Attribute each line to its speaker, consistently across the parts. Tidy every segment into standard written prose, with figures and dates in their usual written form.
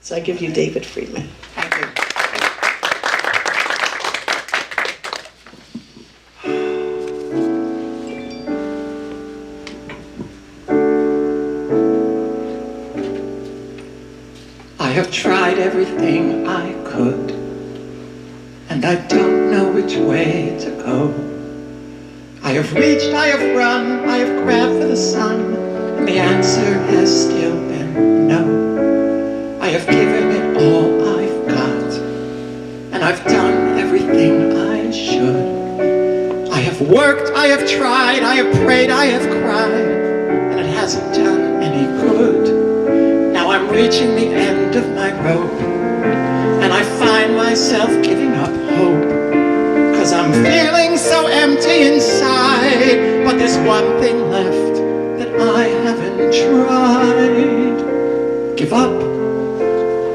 Speaker 1: So I give you David Friedman.
Speaker 2: Thank you. I have tried everything I could, and I don't know which way to go. I have reached, I have run, I have grabbed for the sun, and the answer has still been no. I have given it all I've got, and I've done everything I should. I have worked, I have tried, I have prayed, I have cried, and it hasn't done any good. Now I'm reaching the end of my rope, and I find myself giving up hope, 'cause I'm feeling so empty inside. But there's one thing left that I haven't tried. Give up,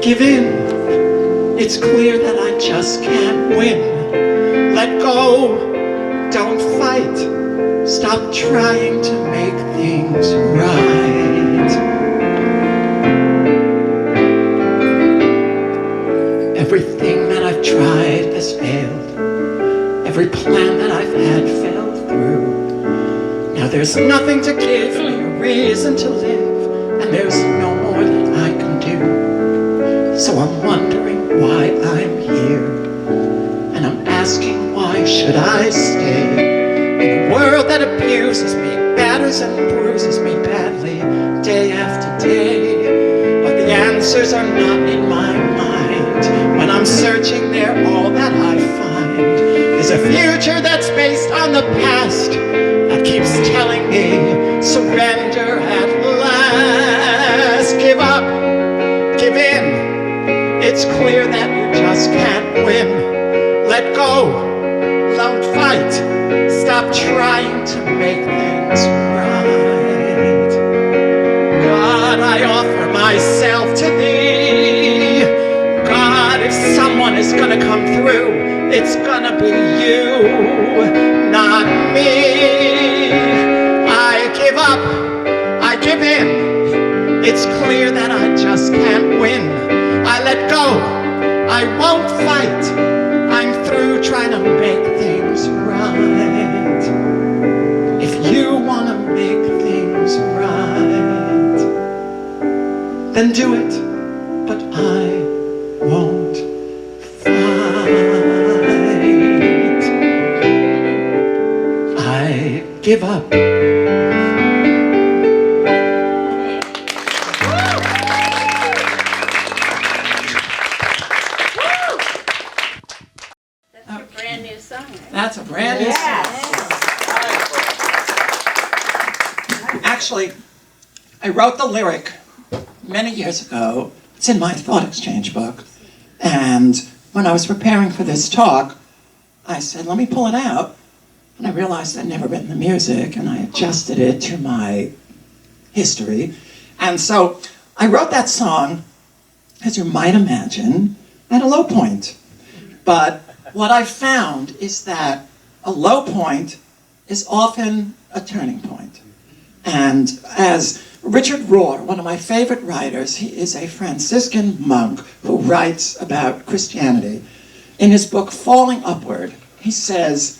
Speaker 2: give in. It's clear that I just can't win. Let go, don't fight. Stop trying to make things right. Everything that I've tried has failed. Every plan that I've had fell through. Now there's nothing to give me a reason to live, and there's no more that I can do. So I'm wondering why I'm here, and I'm asking why should I stay in a world that abuses me, batters and bruises me badly day after day. But the answers are not in my mind. When I'm searching there, all that I find is a future that's based on the past that keeps telling me surrender at last. Give up, give in. It's clear that you just can't win. Let go, don't fight. Stop trying to make things right. God, I offer myself to thee. God, if someone is gonna come through, it's gonna be you, not me. I give up, I give in. It's clear that I just can't win. I let go, I won't fight. I'm through trying to make things right. If you wanna make things right, then do it, but I won't fight. I give up. That's a brand new song. Actually, I wrote the lyric many years ago. It's in my thought exchange book. And when I was preparing for this talk, I said, let me pull it out. And I realized I'd never written the music, and I adjusted it to my history. And so I wrote that song, as you might imagine, at a low point. But what I found is that a low point is often a turning point. And as Richard Rohr, one of my favorite writers, he is a Franciscan monk who writes about Christianity. In his book, Falling Upward, he says,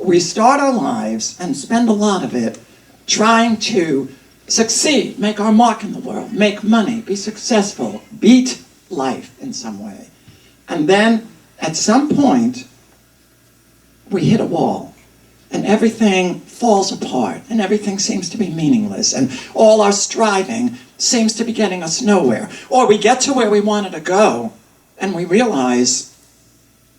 Speaker 2: we start our lives and spend a lot of it trying to succeed, make our mark in the world, make money, be successful, beat life in some way. And then at some point, we hit a wall, and everything falls apart, and everything seems to be meaningless, and all our striving seems to be getting us nowhere. Or we get to where we wanted to go, and we realize,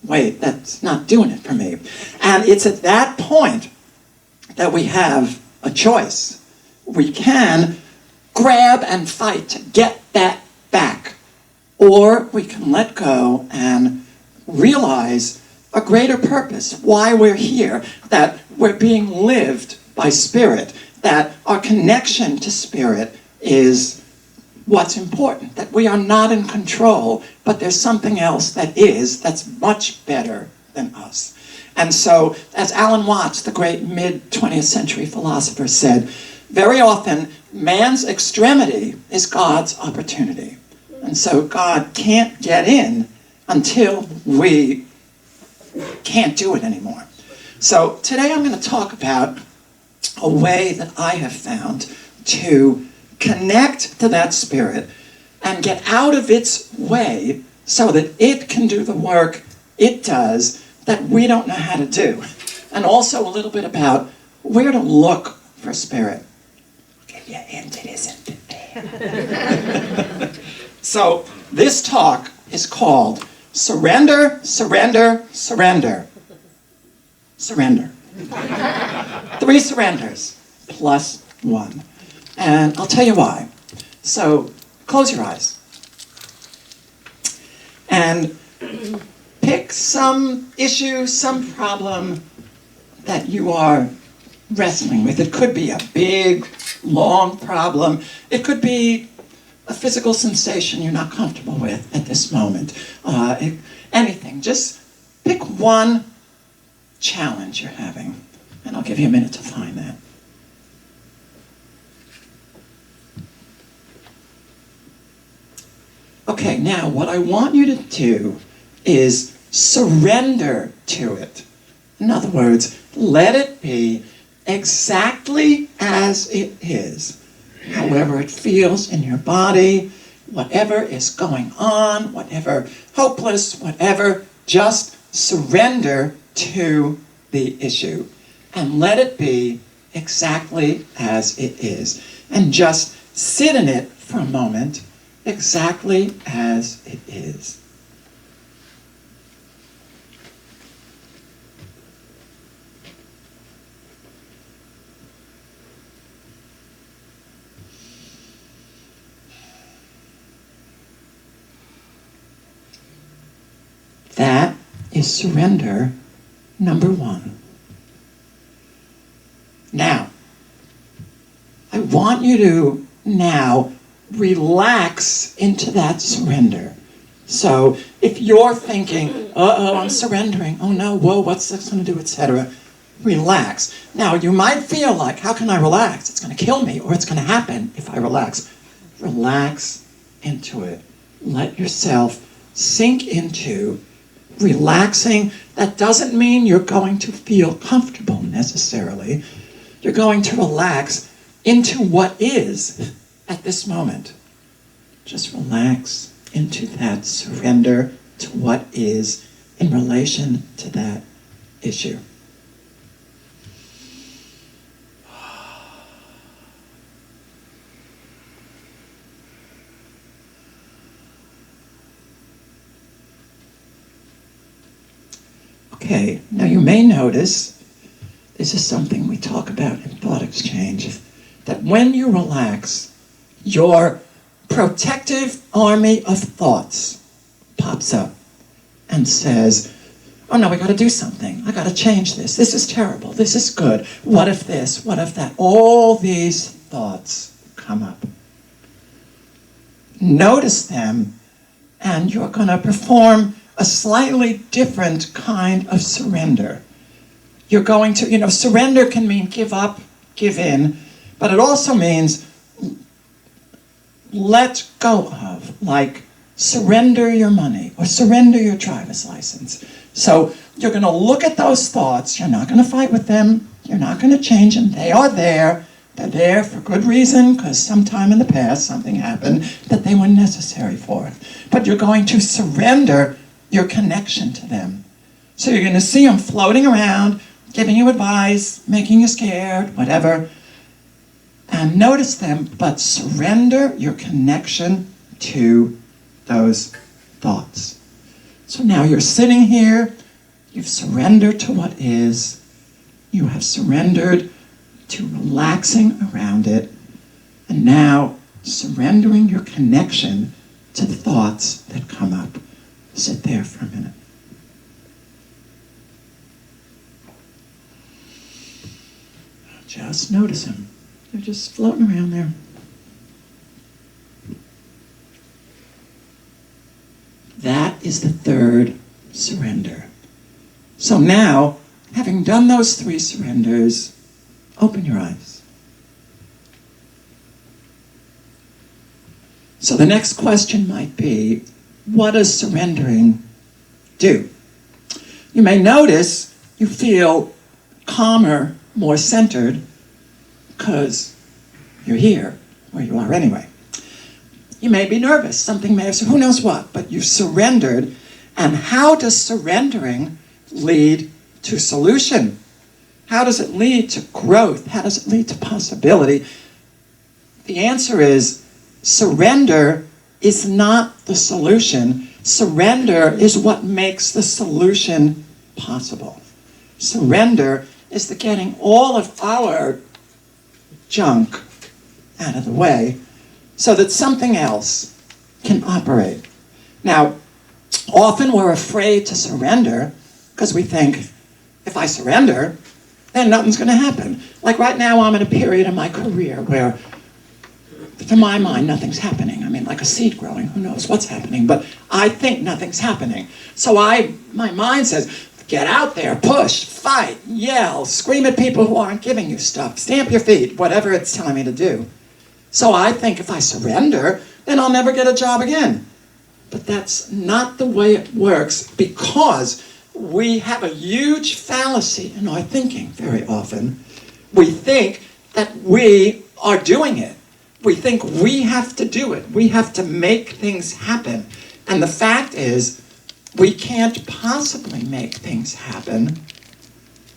Speaker 2: wait, that's not doing it for me. And it's at that point that we have a choice. We can grab and fight to get that back, or we can let go and realize a greater purpose, why we're here, that we're being lived by Spirit, that our connection to Spirit is what's important, that we are not in control, but there's something else that's much better than us. And so, as Alan Watts, the great mid-20th century philosopher, said, very often, man's extremity is God's opportunity. And so God can't get in until we can't do it anymore. So today I'm going to talk about a way that I have found to connect to that spirit and get out of its way so that it can do the work it does that we don't know how to do. And also a little bit about where to look for spirit. I'll give you a hint, it isn't there. So this talk is called Surrender, Surrender, Surrender. Surrender. 3 surrenders plus 1. And I'll tell you why. So close your eyes. And pick some issue, some problem that you are wrestling with. It could be a big, long problem. It could be a physical sensation you're not comfortable with at this moment. Anything. Just pick one challenge you're having. And I'll give you a minute to find that. Okay, now what I want you to do is surrender to it. In other words, let it be exactly as it is. However it feels in your body, whatever is going on, whatever hopeless, whatever, just surrender to the issue. And let it be exactly as it is. And just sit in it for a moment, exactly as it is. That is surrender number 1. Now, I want you to now relax into that surrender. So if you're thinking, uh-oh, I'm surrendering, oh no, whoa, what's this going to do, etc., relax. Now, you might feel like, how can I relax? It's going to kill me, or it's going to happen if I relax. Relax into it. Let yourself sink into relaxing. That doesn't mean you're going to feel comfortable necessarily. You're going to relax into what is at this moment. Just relax into that surrender to what is in relation to that issue. Okay, now you may notice, this is something we talk about in thought exchange, that when you relax, your protective army of thoughts pops up and says, oh no, we got to do something. I got to change this. This is terrible. This is good. What if this? What if that? All these thoughts come up. Notice them, and you're going to perform a slightly different kind of surrender. You're going to, surrender can mean give up, give in, but it also means let go of, like surrender your money or surrender your driver's license. So you're going to look at those thoughts. You're not going to fight with them. You're not going to change them. They are there. They're there for good reason, because sometime in the past something happened that they were necessary for. But you're going to surrender your connection to them. So you're going to see them floating around, giving you advice, making you scared, whatever. And notice them, but surrender your connection to those thoughts. So now you're sitting here, you've surrendered to what is, you have surrendered to relaxing around it, and now surrendering your connection to the thoughts that come up. Sit there for a minute. Just notice them. They're just floating around there. That is the 3rd surrender. So now, having done those 3 surrenders, open your eyes. So the next question might be, what does surrendering do? You may notice you feel calmer, more centered, because you're here, where you are anyway. You may be nervous, something may have, who knows what, but you've surrendered. And how does surrendering lead to solution? How does it lead to growth? How does it lead to possibility? The answer is, surrender is not the solution. Surrender is what makes the solution possible. Surrender is the getting all of our junk out of the way so that something else can operate. Now, often we're afraid to surrender because we think, if I surrender, then nothing's going to happen. Like right now, I'm in a period in my career where, to my mind, nothing's happening. I mean, like a seed growing, who knows what's happening, but I think nothing's happening. So my mind says, get out there, push, fight, yell, scream at people who aren't giving you stuff, stamp your feet, whatever it's telling me to do. So I think if I surrender, then I'll never get a job again. But that's not the way it works, because we have a huge fallacy in our thinking very often. We think that we are doing it. We think we have to do it. We have to make things happen. And the fact is, we can't possibly make things happen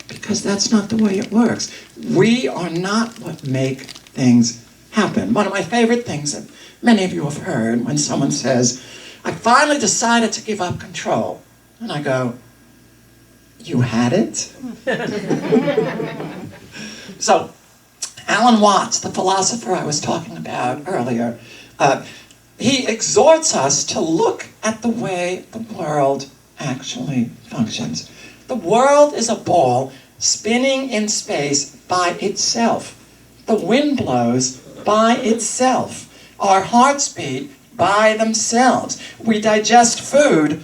Speaker 2: because that's not the way it works. We are not what make things happen. One of my favorite things that many of you have heard when someone says, I finally decided to give up control. And I go, you had it? So, Alan Watts, the philosopher I was talking about earlier, he exhorts us to look at the way the world actually functions. The world is a ball spinning in space by itself. The wind blows by itself. Our hearts beat by themselves. We digest food.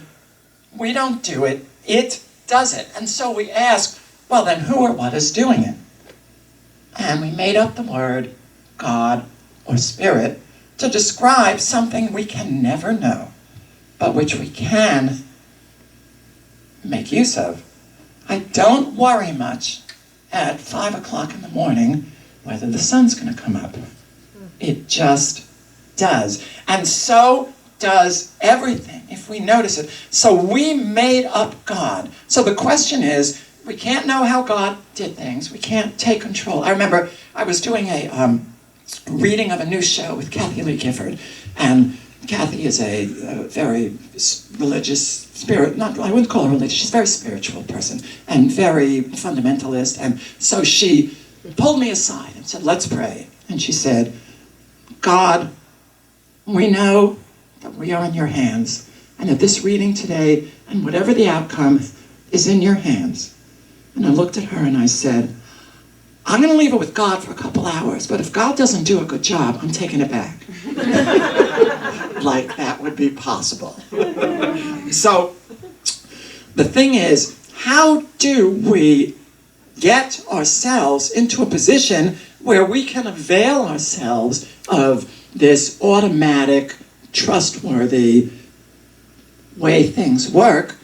Speaker 2: We don't do it. It does it. And so we ask, well then who or what is doing it? And we made up the word God or Spirit to describe something we can never know, but which we can make use of. I don't worry much at 5 o'clock in the morning whether the sun's going to come up. It just does. And so does everything, if we notice it. So we made up God. So the question is, we can't know how God did things. We can't take control. I remember I was doing a reading of a new show with Kathy Lee Gifford, and Kathy is a very religious spirit, I wouldn't call her religious, she's a very spiritual person, and very fundamentalist, and so she pulled me aside and said, let's pray. And she said, God, we know that we are in your hands, and that this reading today, and whatever the outcome, is in your hands. And I looked at her and I said, I'm going to leave it with God for a couple hours, but if God doesn't do a good job, I'm taking it back. Like that would be possible. So, the thing is, how do we get ourselves into a position where we can avail ourselves of this automatic, trustworthy way things work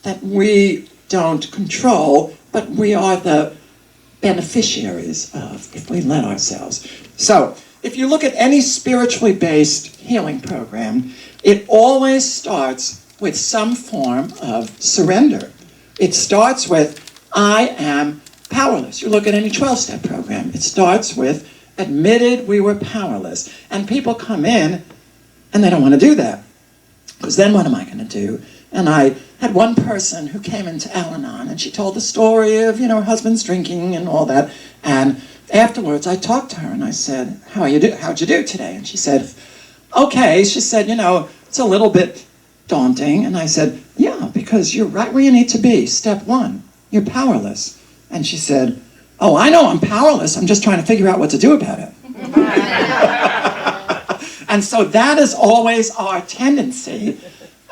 Speaker 2: that we don't control, but we are the beneficiaries of if we let ourselves. So, if you look at any spiritually based healing program, it always starts with some form of surrender. It starts with, I am powerless. You look at any 12-step program, it starts with, admitted we were powerless. And people come in and they don't want to do that. Because then what am I going to do? And I had one person who came into Al-Anon, and she told the story of, her husband's drinking and all that. And afterwards, I talked to her and I said, how'd you do today? And she said, okay. She said, it's a little bit daunting. And I said, yeah, because you're right where you need to be. Step one, you're powerless. And she said, oh, I know I'm powerless. I'm just trying to figure out what to do about it. And so that is always our tendency.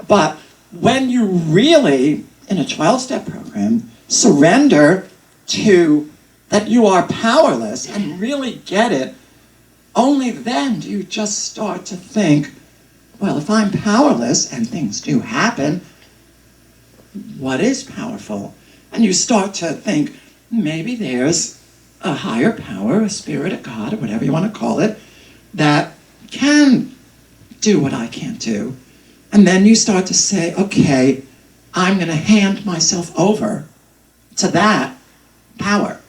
Speaker 2: But when you really, in a 12-step program, surrender to that you are powerless and really get it, only then do you just start to think, well, if I'm powerless and things do happen, what is powerful? And you start to think, maybe there's a higher power, a spirit, a God, or whatever you want to call it, that can do what I can't do. And then you start to say, okay, I'm going to hand myself over to that power.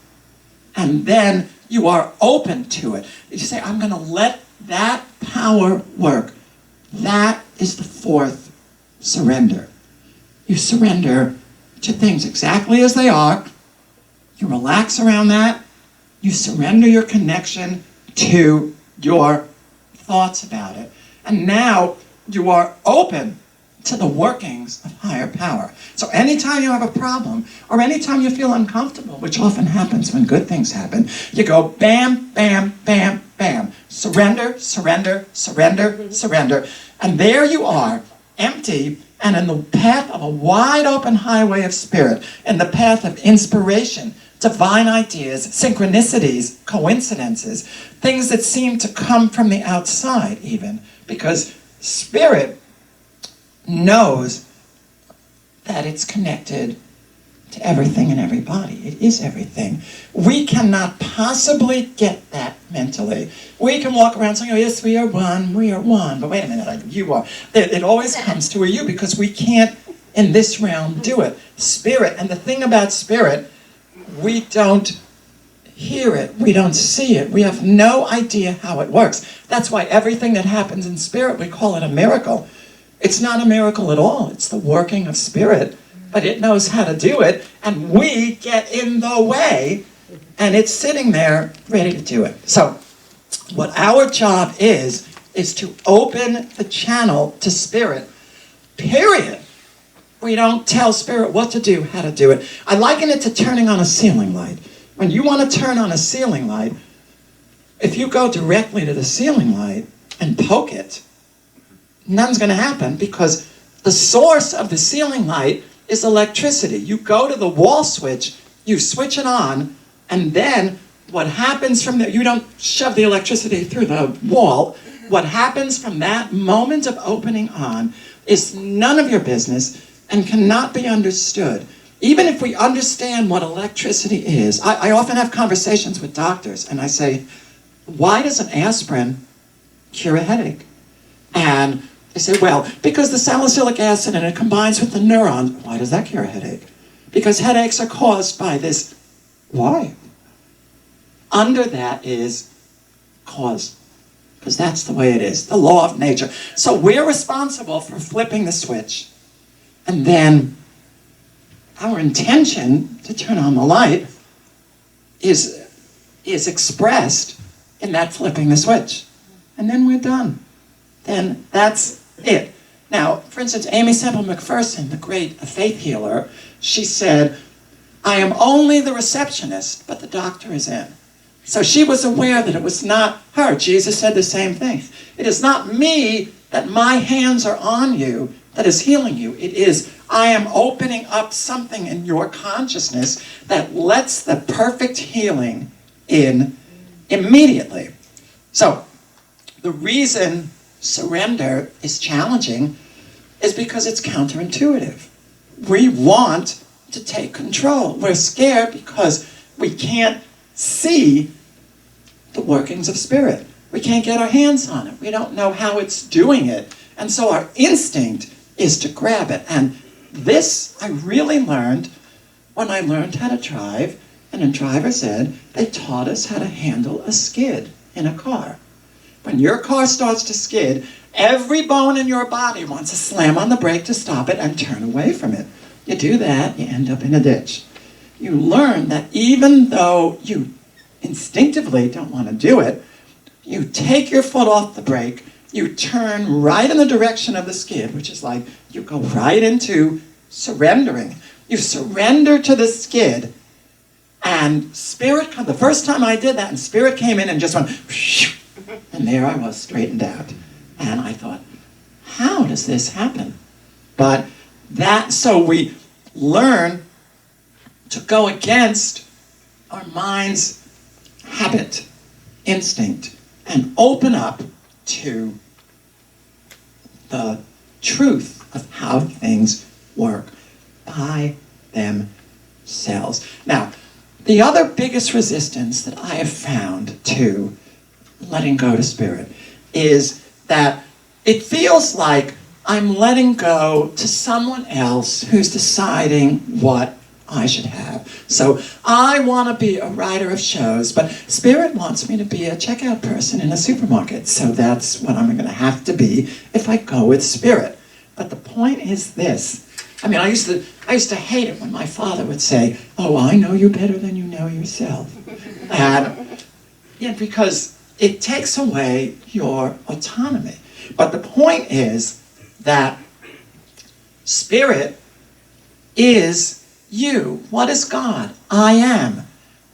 Speaker 2: And then you are open to it. You say, I'm going to let that power work. That is the fourth surrender. You surrender to things exactly as they are. You relax around that. You surrender your connection to your thoughts about it. And now you are open to the workings of higher power. So anytime you have a problem, or anytime you feel uncomfortable, which often happens when good things happen, you go bam, bam, bam, bam. Surrender, surrender, surrender, surrender. And there you are, empty, and in the path of a wide open highway of spirit, in the path of inspiration, divine ideas, synchronicities, coincidences, things that seem to come from the outside even, because spirit knows that it's connected to everything and everybody. It is everything. We cannot possibly get that mentally. We can walk around saying, oh yes, we are one, but wait a minute, you are. It always comes to a you, because we can't in this realm do it. Spirit, and the thing about spirit, we don't hear it, we don't see it, we have no idea how it works. That's why everything that happens in spirit, we call it a miracle. It's not a miracle at all. It's the working of spirit, but it knows how to do it, and we get in the way, and it's sitting there ready to do it. So what our job is to open the channel to spirit, period. We don't tell spirit what to do, how to do it. I liken it to turning on a ceiling light. When you want to turn on a ceiling light, if you go directly to the ceiling light and poke it, nothing's going to happen, because the source of the ceiling light is electricity. You go to the wall switch, you switch it on, and then what happens from there, you don't shove the electricity through the wall. What happens from that moment of opening on is none of your business and cannot be understood. Even if we understand what electricity is, I often have conversations with doctors, and I say, why does an aspirin cure a headache? And they say, well, because the salicylic acid and it combines with the neurons. Why does that cure a headache? Because headaches are caused by this. Why? Under that is cause. Because that's the way it is, the law of nature. So we're responsible for flipping the switch. And then our intention to turn on the light is expressed in that flipping the switch. And then we're done. Then that's it. Now, for instance, Amy Semple McPherson, the great faith healer, she said, I am only the receptionist, but the doctor is in. So she was aware that it was not her. Jesus said the same thing. It is not me that my hands are on you that is healing you. It is, I am opening up something in your consciousness that lets the perfect healing in immediately. So, the reason surrender is challenging is because it's counterintuitive. We want to take control. We're scared because we can't see the workings of spirit. We can't get our hands on it. We don't know how it's doing it. And so our instinct is to grab it. And this I really learned when I learned how to drive. And in driver's ed, they taught us how to handle a skid in a car. When your car starts to skid, every bone in your body wants to slam on the brake to stop it and turn away from it. You do that, you end up in a ditch. You learn that even though you instinctively don't want to do it, you take your foot off the brake, you turn right in the direction of the skid, which is like you go right into surrendering. You surrender to the skid, and spirit comes. The first time I did that, and spirit came in and just went, and there I was, straightened out. And I thought, how does this happen? But so we learn to go against our mind's habit, instinct, and open up to the truth of how things work by themselves. Now, the other biggest resistance that I have found to letting go to Spirit is that it feels like I'm letting go to someone else who's deciding what I should have. So I want to be a writer of shows, but Spirit wants me to be a checkout person in a supermarket. So that's what I'm going to have to be if I go with Spirit. But the point is this. I mean, I used to hate it when my father would say, "Oh, I know you better than you know yourself." And yeah, because it takes away your autonomy. But the point is that Spirit is you. What is God? I am.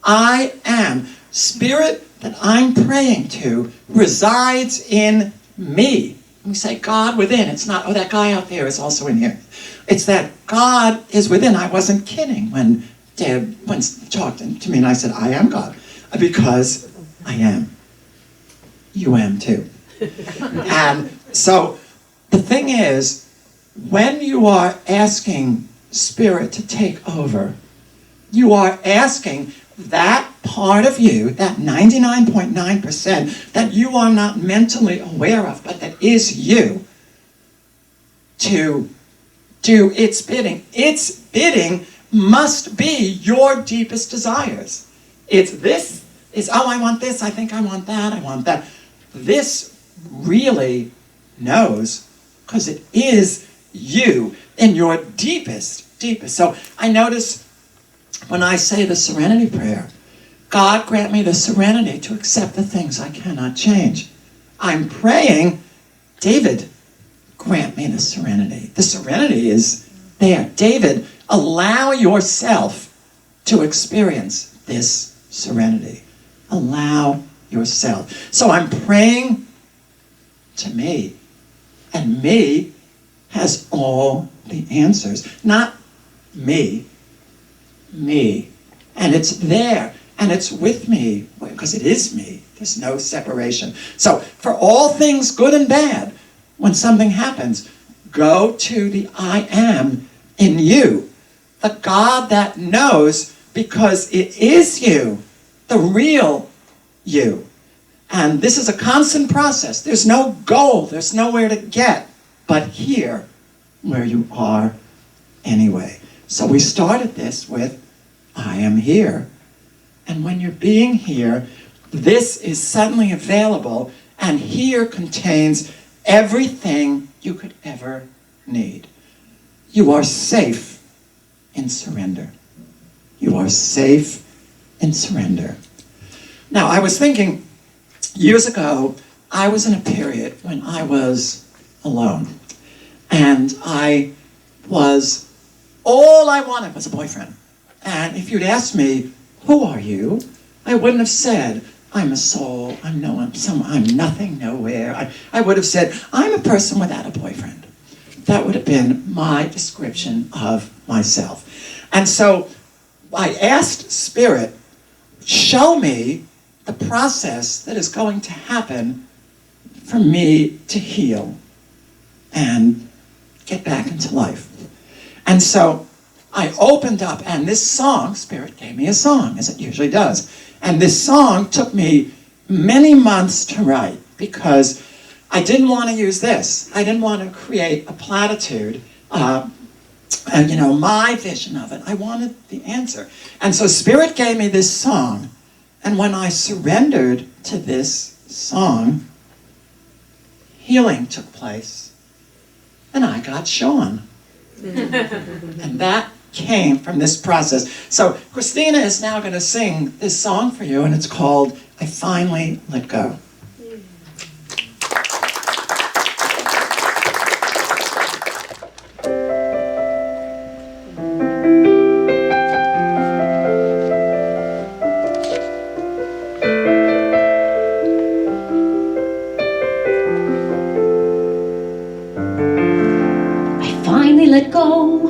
Speaker 2: I am. Spirit that I'm praying to resides in me. We say God within. It's not, oh, that guy out there is also in here. It's that God is within. I wasn't kidding when Deb once talked to me and I said, I am God. Because I am. You am too. And so the thing is, when you are asking Spirit to take over, you are asking that part of you, that 99.9% that you are not mentally aware of, but that is you, to do its bidding. Its bidding must be your deepest desires. Oh, I want this, I think I want that, I want that. This really knows, because it is you in your deepest. So I notice when I say the serenity prayer, God grant me the serenity to accept the things I cannot change. I'm praying, David, grant me the serenity. The serenity is there. David, allow yourself to experience this serenity. Allow yourself. So I'm praying to me, and me has all the answers. Not me. And it's there, and it's with me, because it is me. There's no separation. So for all things good and bad, when something happens, go to the I am in you, the God that knows, because it is you, the real you. And this is a constant process. There's no goal. There's nowhere to get but here, where you are anyway. So we started this with, I am here. And when you're being here, this is suddenly available, and here contains everything you could ever need. You are safe in surrender. You are safe in surrender. Now, I was thinking, years ago, I was in a period when I was alone. And all I wanted was a boyfriend. And if you'd asked me, who are you? I wouldn't have said, I'm a soul, I'm nothing, nowhere. I would have said, I'm a person without a boyfriend. That would have been my description of myself. And so I asked Spirit, show me the process that is going to happen for me to heal and get back into life. And so I opened up, and this song, Spirit gave me a song, as it usually does. And this song took me many months to write, because I didn't want to use this. I didn't want to create a platitude, my vision of it. I wanted the answer. And so Spirit gave me this song, and when I surrendered to this song, healing took place, and I got Shawn. And that came from this process. So Christina is now going to sing this song for you, and it's called I Finally Let Go.
Speaker 1: Let go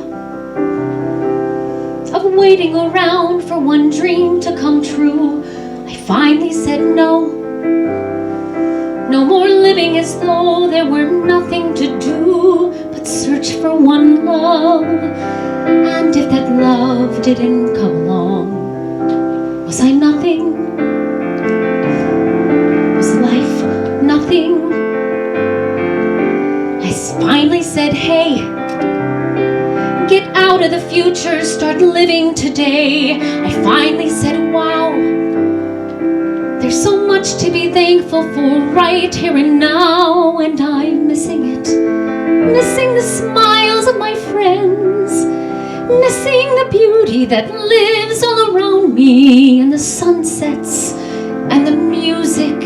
Speaker 1: of waiting around for one dream to come true. I finally said no No more living as though there were nothing to do but search for one love. And if that love didn't come along, was I nothing? Was life nothing? I finally said, hey, get out of the future, start living today. I finally said, wow, there's so much to be thankful for right here and now, and I'm missing it. Missing the smiles of my friends, missing the beauty that lives all around me, and the sunsets and the music.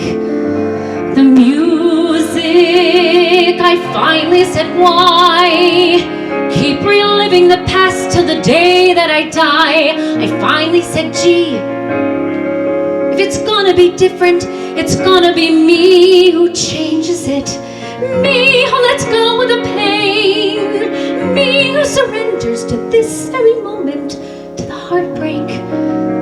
Speaker 1: The music. I finally said, why keep reliving the past till the day that I die? I finally said, gee, if it's gonna be different, it's gonna be me who changes it. Me who lets go of the pain. Me who surrenders to this very moment, to the heartbreak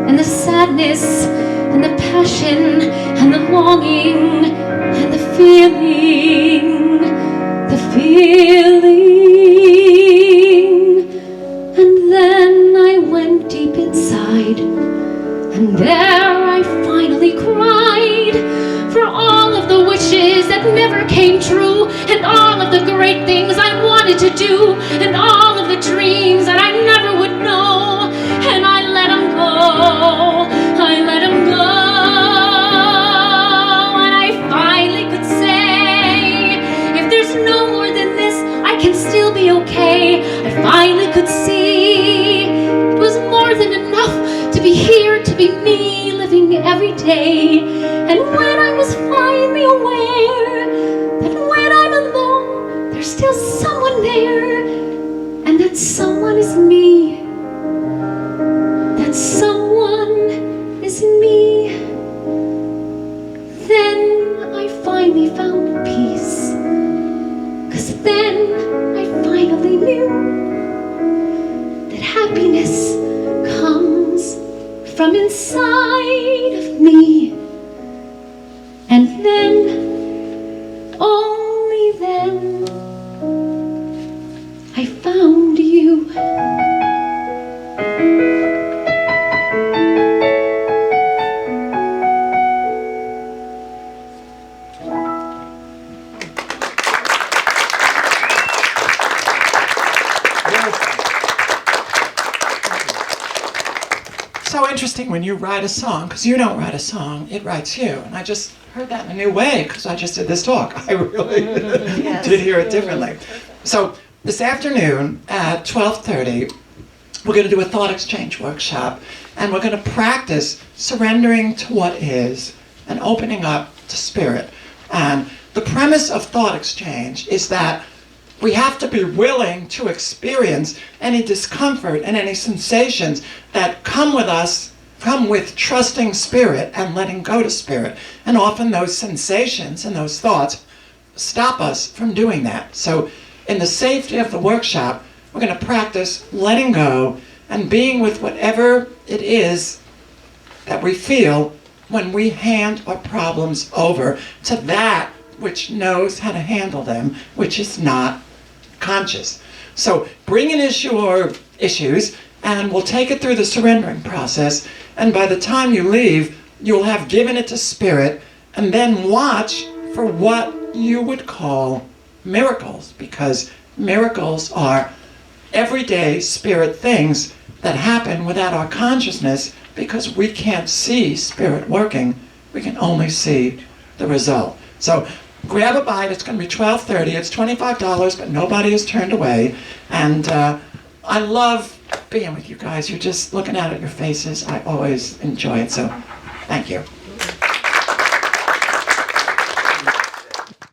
Speaker 1: and the sadness and the passion and the longing and the feeling. The feeling. And then I went deep inside, and there I finally cried for all of the wishes that never came true, and all of the great things I wanted to do, and all of the dreams that I never would know. And I let them go. I let them go. And I finally could say, if there's no more than this, I can still be okay. I finally could see it was more than enough to be here, to be me, living every day. And when I was finally aware that when I'm alone, there's still someone there, and that someone is me. That someone is me. Then I finally found peace, 'cause then I finally knew that happiness comes from inside of me. And then, only then, I found you.
Speaker 2: So interesting when you write a song, because you don't write a song, it writes you. And I just heard that in a new way, because I just did this talk. I really did hear it differently. So this afternoon at 12:30, we're going to do a thought exchange workshop, and we're going to practice surrendering to what is and opening up to spirit. And the premise of thought exchange is that we have to be willing to experience any discomfort and any sensations that come with trusting spirit and letting go to spirit. And often those sensations and those thoughts stop us from doing that. So in the safety of the workshop, we're going to practice letting go and being with whatever it is that we feel when we hand our problems over to that which knows how to handle them, which is not conscious. So bring an issue or issues, and we'll take it through the surrendering process, and by the time you leave, you'll have given it to spirit, and then watch for what you would call miracles, because miracles are everyday spirit things that happen without our consciousness, because we can't see spirit working. We can only see the result. So grab a bite. It's going to be 12:30. It's $25, but nobody is turned away. And I love being with you guys. You're just looking out at your faces. I always enjoy it. So thank you.